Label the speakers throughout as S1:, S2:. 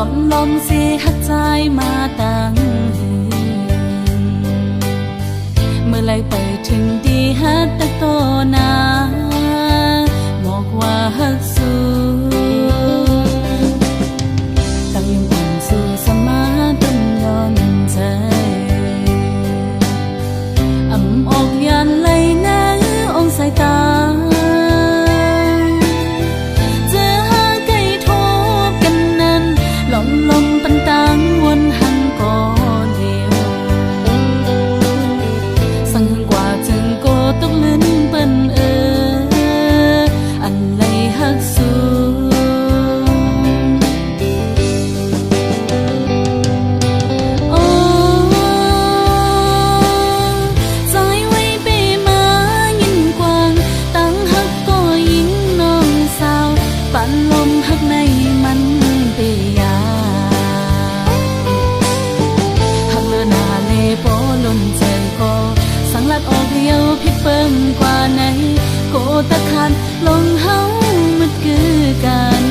S1: อมลมเสียหักใจมาตั้งเมื่อไรไปถึงดีฮัดตะโตนาบอกว่าฮักสู้ตั้งยังอ่อนสู่สมาต้นย้อนใจอ่ำออกยันไหลน้ำองสายตาลมปันตังวนหังก่อเดียวสั่งหึงกว่าจึงโกตกลิ้นเปิ้นอันไหลฮักสู้โอ้ใจไว้ไปมายินกว้างตั้งฮักก็ยิ่งน้องสาวปั่นลมฮักในมันเปียปอล้นใจก็สังลักออกเดียวพิดเปิ่มกว่าไหนโกตะคันลงเฮามันคือกัน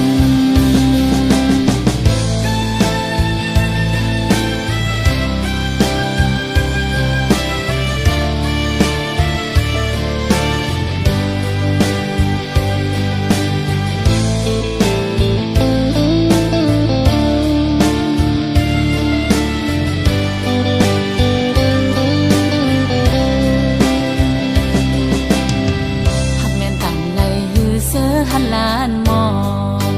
S1: หันลานมอง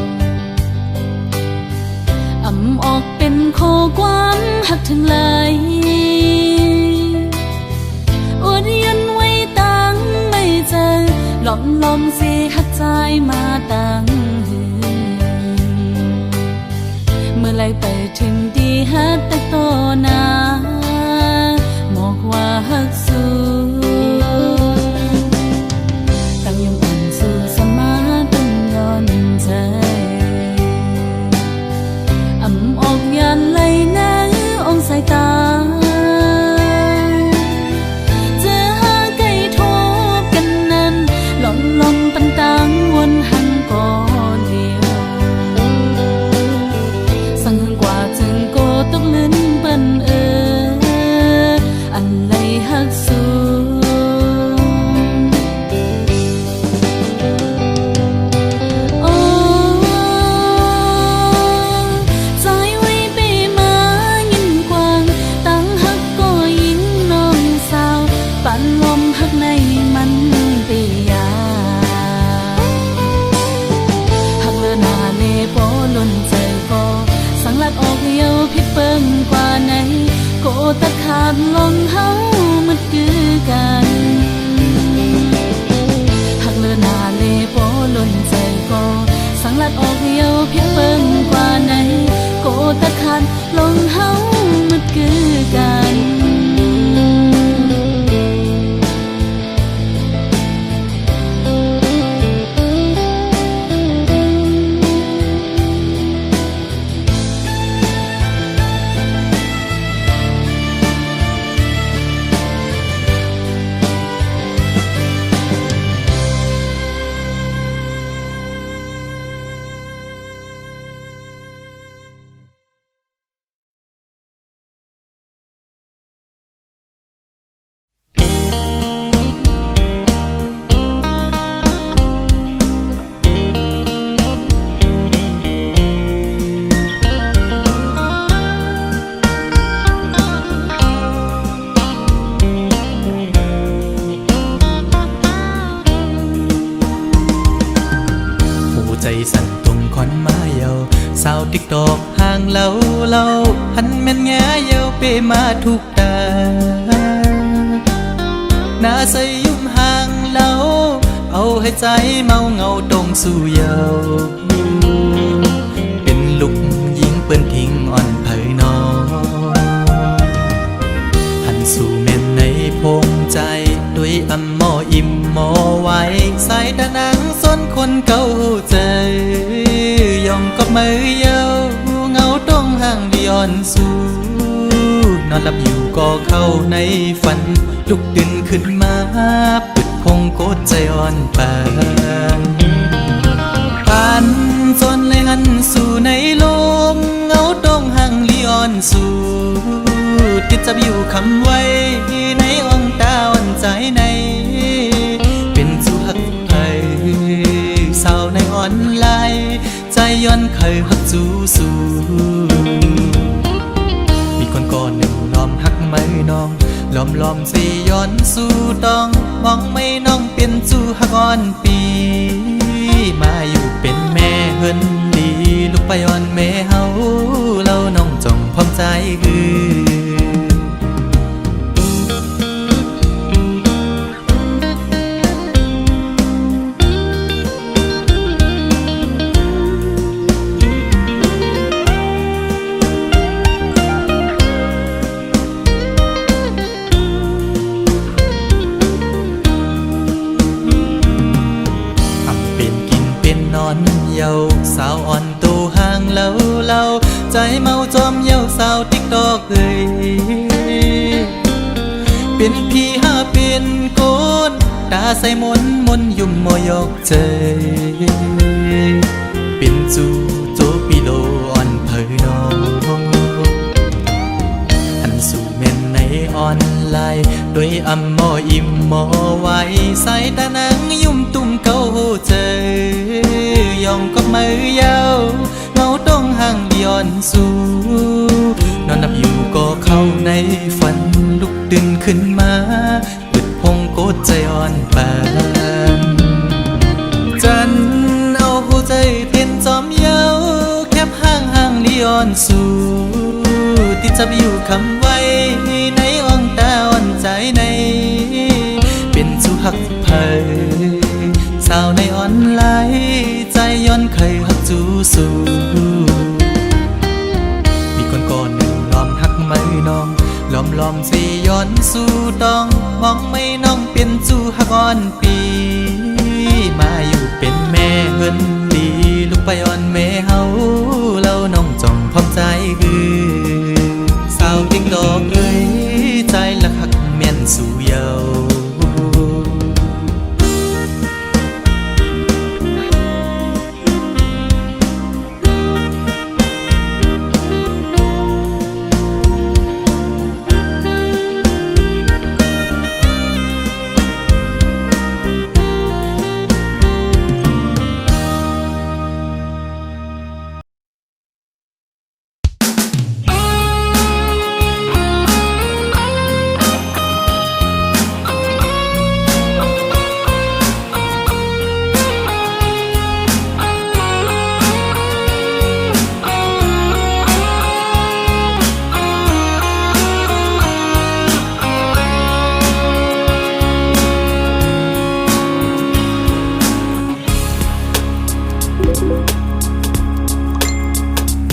S1: อ่ำออกเป็นโคความหักถึงเลยอดยันไว้ตั้งไม่เจอหลอมเสียหักใจมาตั้งเมื่อไรไปถึงดีฮัดตะโตนาบอกว่าฮักสู้อ่ำออกยันไหลน้ำองสายตาเจอหาไก่ทบกันนั้นลมปันตังวนหันก่อเดียวสั่งหึงกว่าจึงโกตกลิ้นเปิ้นอันไหลฮักสู้ลมหักในมันเปียหักเลือหน้าเลปอล้นใจก็สังลักออกเดียวพิดเปิ่มกว่าไหนโกตะขาดลงเฮามันคือกันหักเลือหน้าเลปอล้นใจก็สังลักออกเดียวพิดเปิ่มกว่าไหนโกตะขาดลงเฮามันคือกันใจสั่นตรงคอนมาเยาสาวติ๊กตอกห่างเล่าหันแม่นแง่เยาเปมาทุกตาหน้าใสยุ่มห่างเล่าเอาให้ใจเมาเงาตรงสู่เยาเป็นลูกยิงเปิ้นทิ้งอ่อนเผยนอหันสู่แม่นในพงใจด้วยอำมออิ่มมอไว้สายตานังส้นคนเก่าใจยองกับมือเยาเงาต้องห่างดิอ่อนสู่นอนหลับอยู่ก็เข้าในฝันลุกตื่นขึ้นมาปึดคงโกดใจอ่อนปานจนเลยหันสู่ในลมเงา จับอยู่คำไว้ในอ่องตาอ่อนใจในเป็นสู่หักไผสาวในออนไลน์ใจย้อนเคยหักสู้มีคนก่อนหนึ่งล้อมหักไม่น้องล้อมสิย้อนสู่ต้องมองไม่น้องเป็นสู่หักอ่อนปีมาอยู่เป็นแม่เฮินดีลูกไปอ่อนแม่เฮาเล่าน้องจงพร้อมใจนอนเยาสาวอ่อนตูห่างเล่าใจเมาจอมเยาสาวติ๊กตอกเป็นพี่หาเป็นโกนตาใส่มนยุ่มมอยอกใจเป็นจูโจปิโลอ่อนเผยน้องหันสู่เม่นในออนไลน์ด้วยอำมออิ่มมอไว้ใส่ตานังยุ่มตุ่มเกาใจยองก็มือยาวเงาต้องห่างย้อนสู่นอนนับอยู่ก็เข้าในฝันลุกดึงขึ้นมาปิดพงโกดใจอ่อนปานจันเอาหัวใจเต้นจอมเยาแคบห่างลีอ่อนสู่ที่จับอยู่คำไว้ในอ่องตาอ่อนใจในเป็นสู่หักไผสาวในออนไลน์ใจย้อนเคยหักสู้มีคนก่อนหนึ่งล้อมหักไม่น้องล้อมสิย้อนสู่ต้องมองไม่น้องเป็นสู่หักอ่อนปีมาอยู่เป็นแม่เฮินดีลูกไปอ่อนแม่เฮาเล่าน้องจงพร้อมใจสาวติ๊กดอกใจละหักแม่นสู่เยา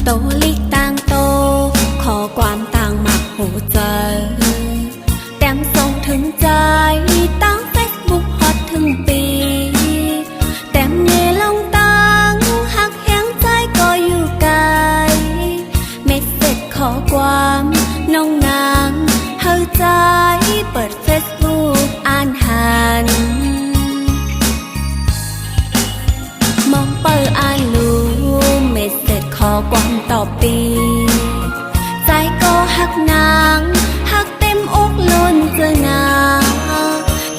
S2: โตลิกต่างโตขอความต่างหมักหูใจแต้มส่งถึงใจตั้งเฟซบุ๊กฮอตถึงปีแต้มเนลองตั้งหักแห้งใจก็อยู่ไกลเม็ดเสร็จขอความน้องนางเฮาใจเปิดเฟซบุ๊กอ่านหันมองเปิดอ่านลูเม็ดเสร็จขอความต่อปีใจก็หักนางหักเต็มอกล้นเจอนาง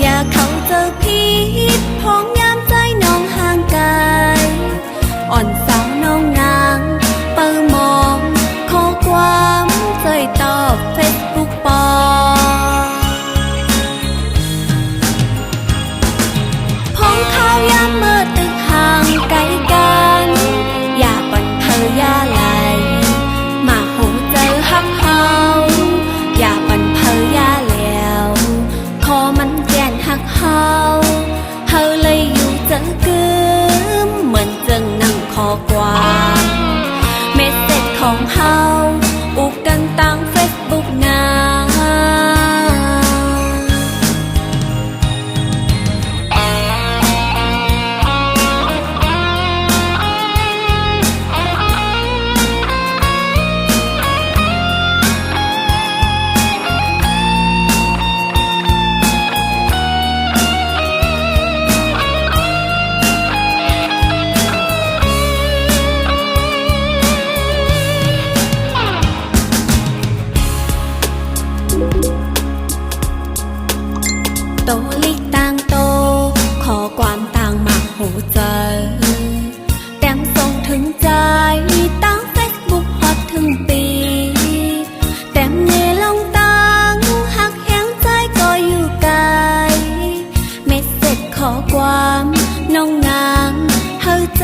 S2: อย่าเข้าเจอผิดพ้องยามใจน้องห่างไกลอ่อนสาวน้องนางเปิดมองขอความใจตอบเฟซบุ๊กปอพ้องข้าวยามเมื่อตึกห่างไกลกันอย่าปั่นเธออย่าไหลมาหูเจอหักเฮาอย่าปั่นเธออย่าแล้วขอมันแกนหักเฮาเลย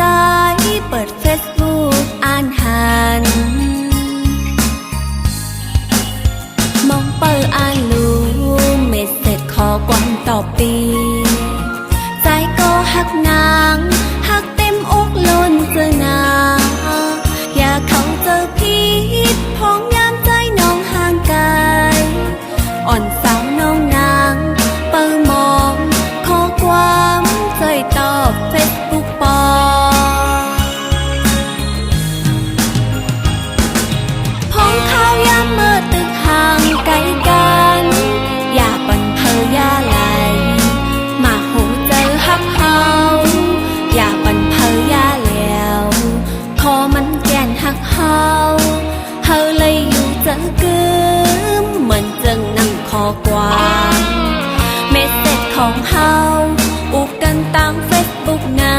S2: ใจเปิดเฟซบุ๊กอ่านหันมองเปิดอ่านรู้เมสเสจขอความตอบปีใจก็หักนางหักเต็มอกล้นเจอนางอย่าเข้าเจอผิดพ้องยามใจน้องห่างไกลอ่อนสาวน้องนางเปิดมองข้อความใจตอบเฟซบุ๊กปอพ้องข้าวยามเมื่อตึกห่างไกลกันอย่าปั่นเพอยาไหลมาหูเจอหักเฮาอย่าปั่นเพอยาแล้วขอมันแก่นหักเฮาเฮาเลยอยู่จังกึมเหมือนจังนั่งคอกวางเมสเสจของเฮาอุกกันตามเฟซบุ๊กนา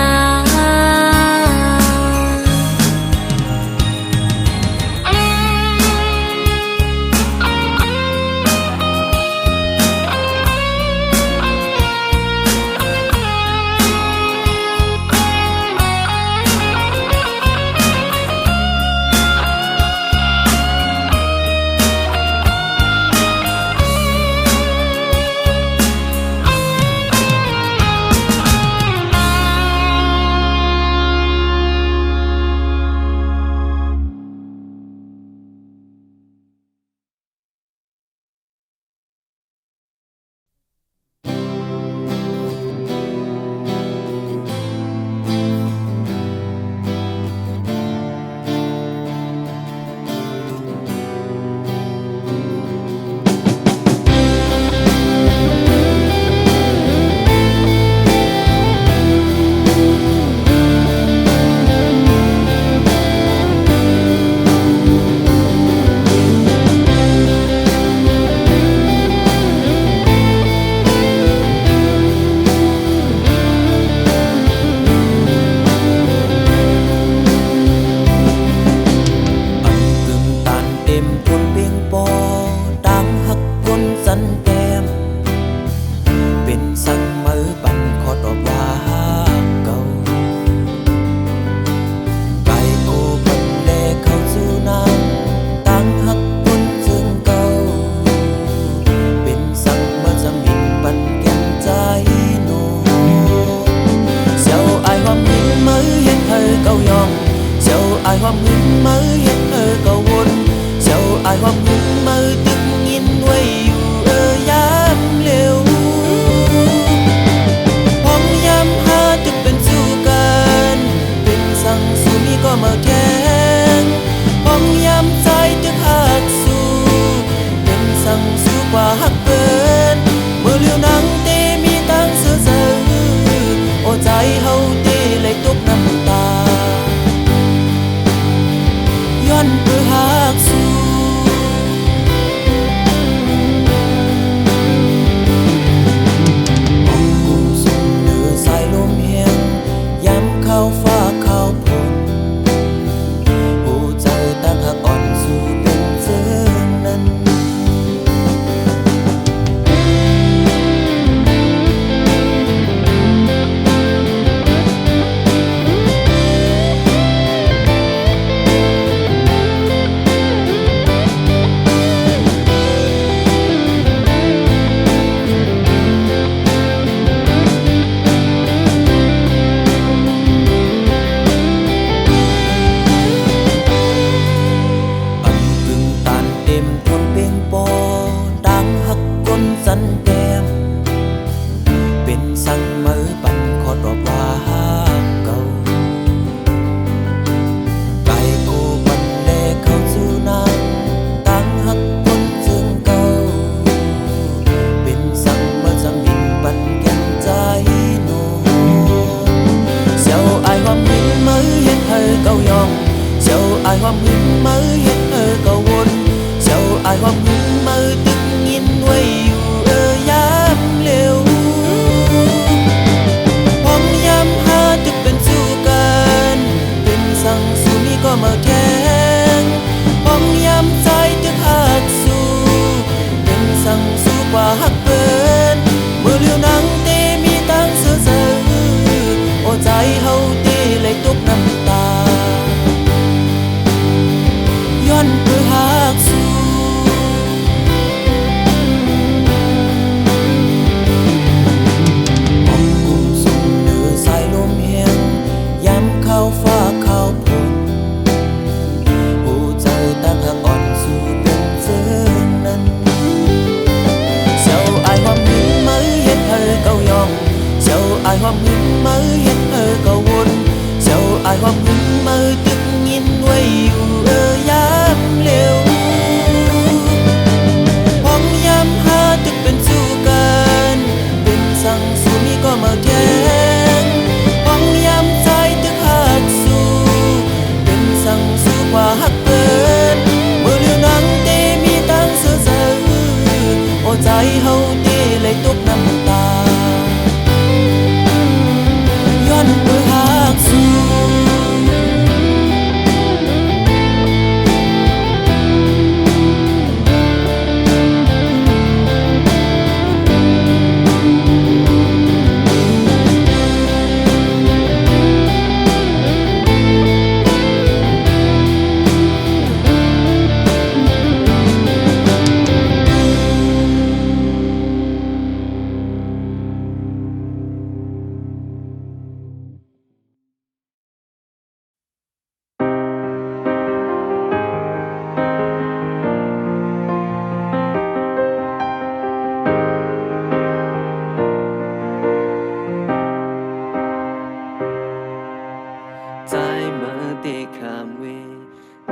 S3: ใจมาตีขามเว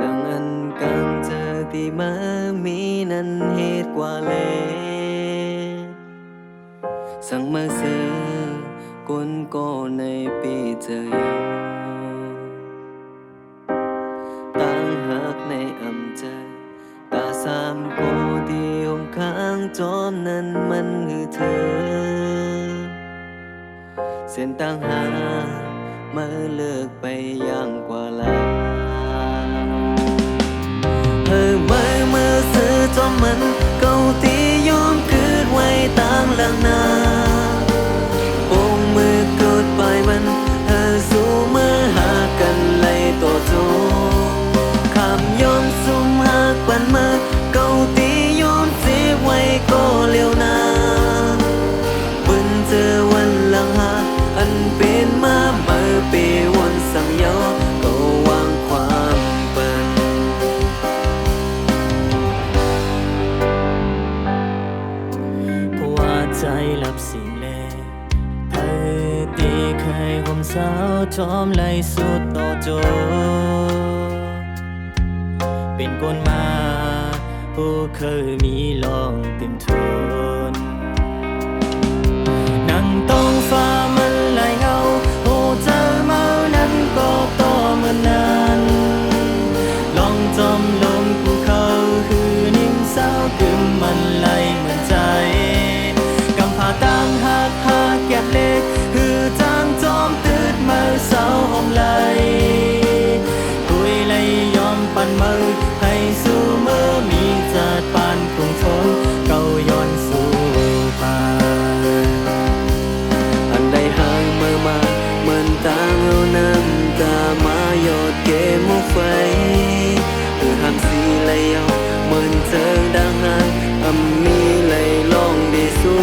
S3: ดังอันกังเจอที่มามีนั้นเหตุกว่าเลสั่งมาซื้อกนก็ในปีเจออยู่ตั้งหักในอำเจอตาสามโกที่หงข้างจอมนั้นมันคือเธอเส้นต่างหามาเลิกไปอย่างกว่าลาเมื่อซื้อจอมมันเก่าที่ยอมคืนไว้ต่างหลังนาโอ้มือเกิดไปมันสู้มือหากันไล่ต่อโจคำยอมซุ่มหากปันมาเก่าที่ยอมเสียไว้ก็เร็วนาเบิ่นเจอวันหลังหาอันเป็นมาเมื่อปีวันสังยอก็วางความเปินเพราะว่าใจรับสิ่งเลเธอตีเคยผมสาวจอมไล่สุดต่อโจเป็นคนมาผู้เคยมีลองเต็มทนนั่งต้องฟ้ามันไหลเงาโอ้เจอเมานั้นก็ต่อเมื่อนั้นลองจอมลมกูเขาคือนิ่มสาวกึมมันไหลเหมือนใจกำพาตั้งหักแก็บเล็กคือจางจอมตืดมือสาวหอมไหลกุยไหลยอมปั่นมือให้สู้เมื่อมีจัดปานคงทนเก่าย้อนสู่ปานอันใดห่างเมื่อมาเหมือนตางเอาน้ำตามาหยอดเกมมุกไฟคือหามสีไหลเอาเหมือนเจิงดังหางมีไหลลองดีสู้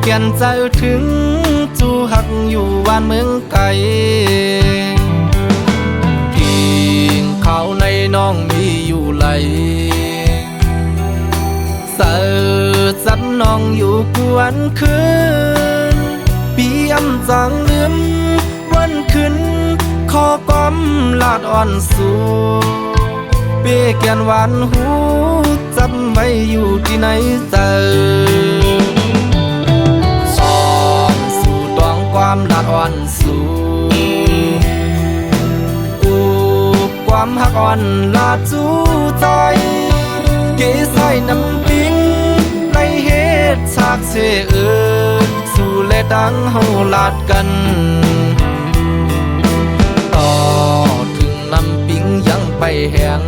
S3: เกียนใจถึงจูหักอยู่บ้านเมืองไกลกินข้าวในน้องมีอยู่ไหลเสิร์จับน้องอยู่กวนคืนปีอำจังลืมวันขึ้นขอกอมลาดอ่อนสู่เปียแกนหวานหูจับไม่อยู่ที่ไหนเจอ อนสูกูความหักอ่อนลาจูใจเกใส่น้ำปิ้งในเหตุฉากเสสู่และดังเฮาลาดกันต่อถึงน้ำปิ้งยังไปแหง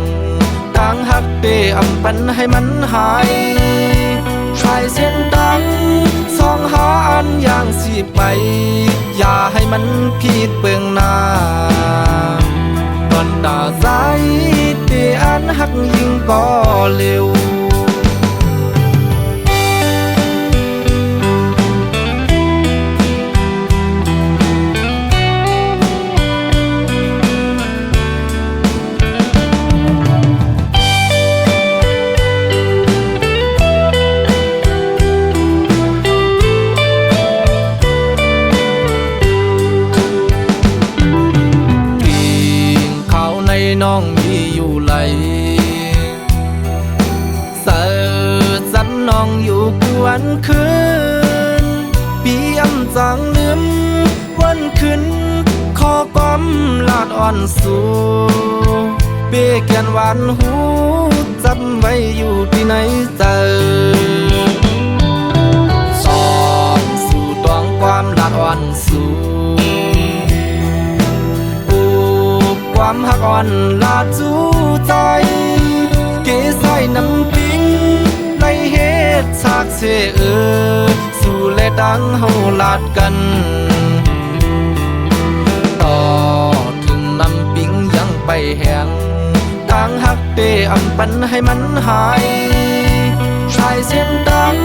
S3: ต่างหักเดอำปันให้มันหายชายเส้นดังสองหาอันอย่างสิไปอย่าให้มันผิดเบืองหน้าตอนตาใจเดอันหักยิ่งก็เร็วน้องมีอยู่ไหลเสิร์สันน้องอยู่กวนคืนปียำจังลืมวันคืนขอก้มลาดอ่อนสู่เบกแกนหวานหูจำไว้อยู่ที่ไหนเจอสอนสู่ตองความลาดอ่อนสู่ความหักอ่อนลาจูใจเกใส่น้ำปิ้งในเหตุฉากเสสู่และดังเฮาลาดกันต่อถึงน้ำปิ้งยังไปแหงต่างหักเดอำปันให้มันหายชายเส้นดัง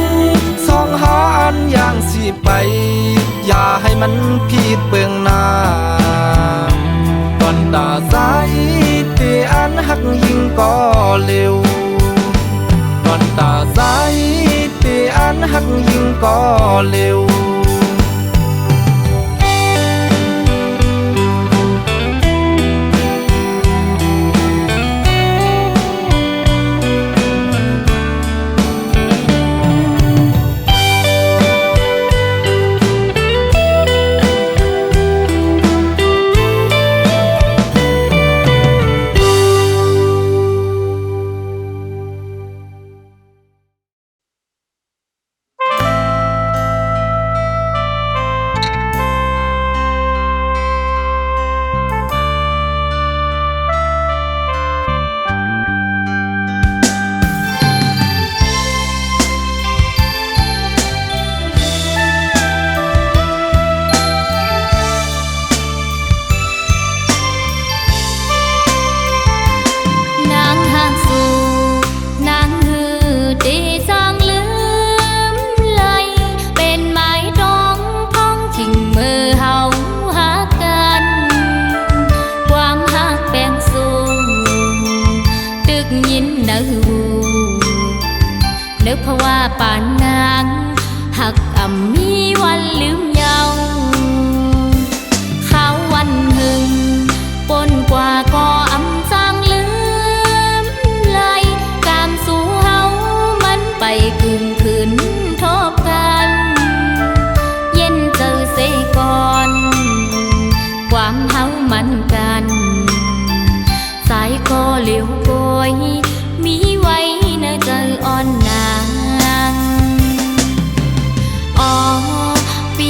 S3: สองหาอันอย่างสิไปอย่าให้มันผิดเบืองหน้าตอนตาใจเตอันหักยิ่งก็เร็วตอนตาใจเตอันหักยิ่งก็เร็ว
S2: ป่านนางหักอ่ำมีวันลืมเยาข้าววันหึงปนกว่าก็อ่ำจางลืมไหลกามสู่เฮามันไปกึ่งคืนทบกันเย็นเจอเสก่อนความเฮามันกันสายก็เหลียวโกยมีไว้เนใจอ่อนนางอ๋อปี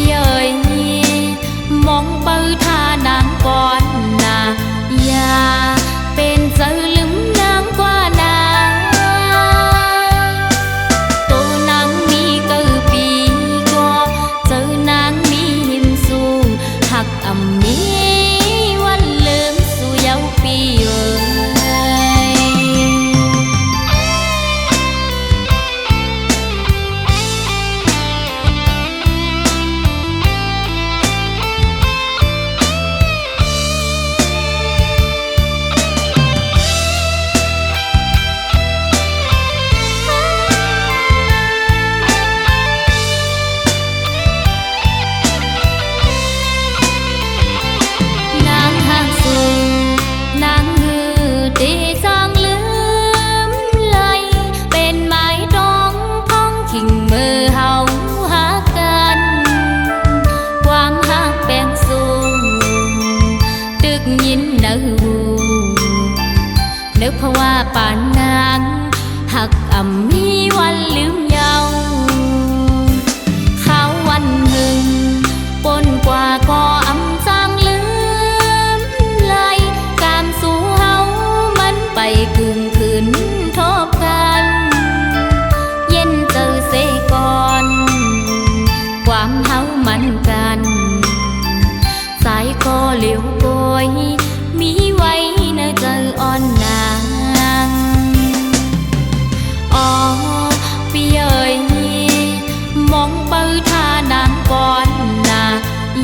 S2: ท่านางก่อนนา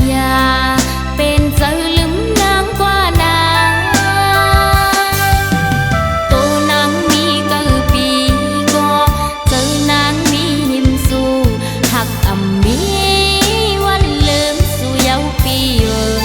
S2: อย่าเป็นเสือลืมนางกว่านางตัวนางมีก็ปีก็เจอนางมีหิมสู้หักอ่ำมีวันลืมสู่เยาปีเอ้ย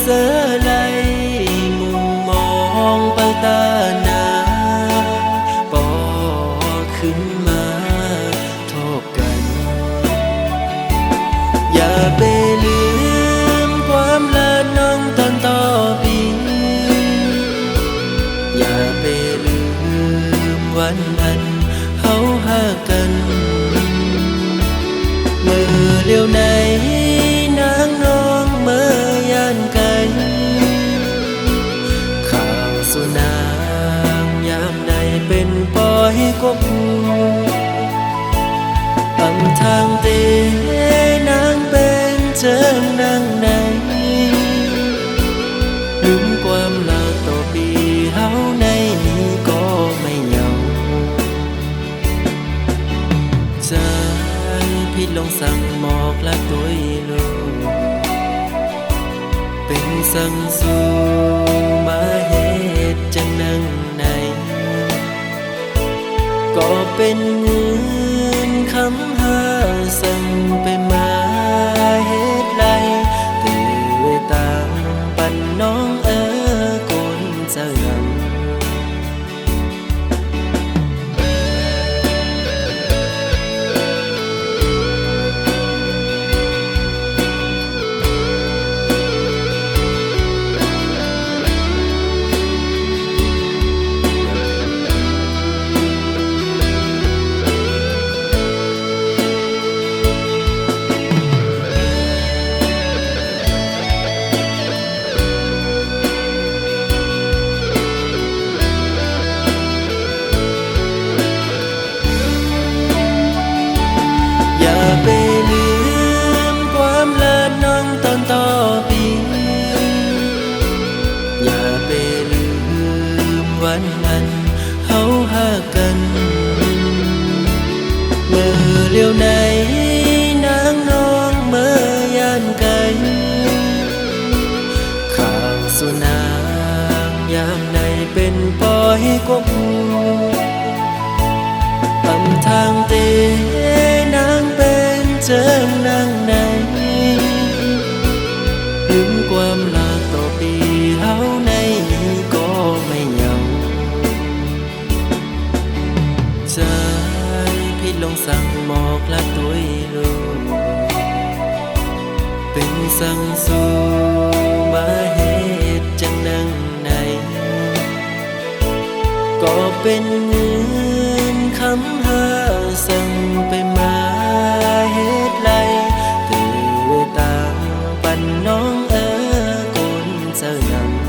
S3: เสอไหลมุมมองไปตาหนาปอขึ้นมาโทบกัน อย่าไปลืมความละน้องตอนต่อปีอย่าไปลืมวันอันเฮาหากันเมื่อเลี้ยวไหนนางน้องเมื่อยานไกลข่าวสุนางยามใดเป็นปล่อยกบอำทางเตนางเป็นเจิงนางไหนลืมความลาต่อปีเฮาในนี้ก็ไม่เหงาใจพี่ลงสั่งหมอกและตัวลูกเป็นสั่งสู่มาเหตุจังนั่งในก็เป็นเงินคำหาสั่งไปมาเหตุไรตื่นตามปันน้องกุนจะงำไปลืมความละน้องตอนต่อปีอย่าไปลืมวันนั้นเฮาหากันเมื่อเลี้ยวไหนนางน้องเมื่อยานไกลข่าวสุนางยามใดเป็นปล่อยกบอำทางเตนางเป็นเจิงนางไหนลืมความลาต่อปีเฮาในนี้ก็ไม่เหงาใจพี่ลงสั่งหมอกและตัวลูกเป็นสั่งสู่มาเหตุจังนั่งไหนก็เป็ เป็นเงินคำหาสั่งไปมาเฮ็ดไรตือตามปันน้องกุนเจ้านำ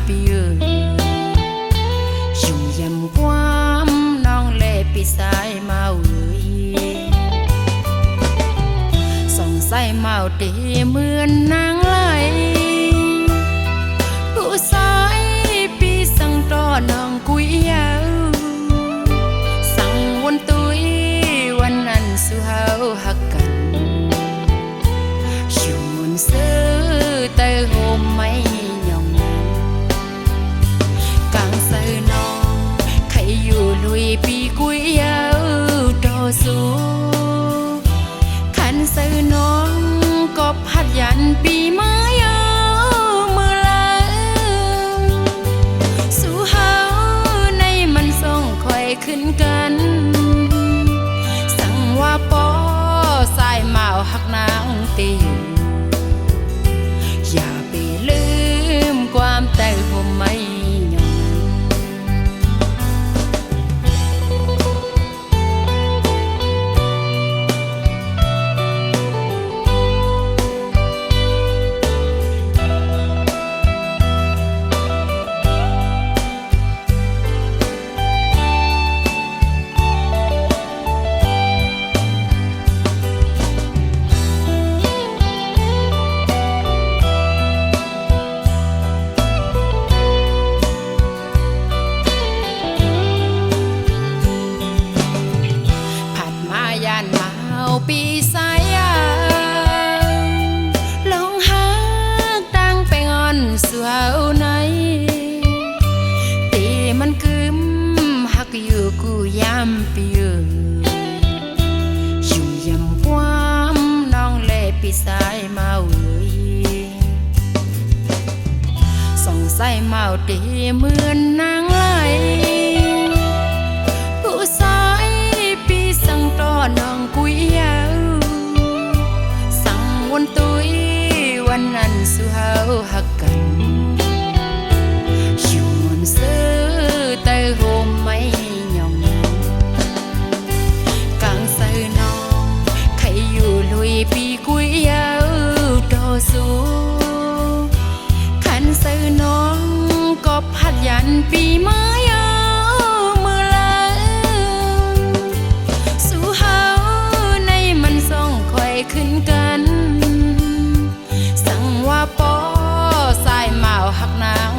S4: ปีอยู่ยำความน้องเล่ปีสายเมาสองใส่เมาเตเหมือนนางไหลผู้สายปีสั่งต่อน้องกุยยาวสั่งวันตุยวันนั้นสู่เฮาหักกันอยู่มุนซื้อเตอโฮมไม่ยองกลางใส่น้องใครอยู่ลุยปีกุยยาวต่อสู้ขันใส่น้องก็พัดยันปีไม้มือลาสู่เฮาในมันส่งคอยขึ้นกันสั่งว่าปอสายเมาหักนางตีอย่าไปลืมความแต่ผมไม่ยอมย่านเมาปีสายยางลองหักตั้งไปงอนสู่เฮาในตีมันกึมหักอยู่กูยำปีอยู่ยำความน้องเล่ปีสายเมาสองใส่เมาตีเหมือนนางไหลผู้สายปีสั่งต่อน้องกุยยาวสั่งวันตุยวันนั้นสู่เฮาหักกันอยู่มนซื้อเตอโฮมไม่ยองกลางใส่น้องใครอยู่ลุยปีกุยยาวต่อสู้ขันใส่น้องก็พัดยันปีไม้มือลาสู่เฮาในมันส่งคอยขึ้นกันสั่งว่าปอสายเมาหักนาง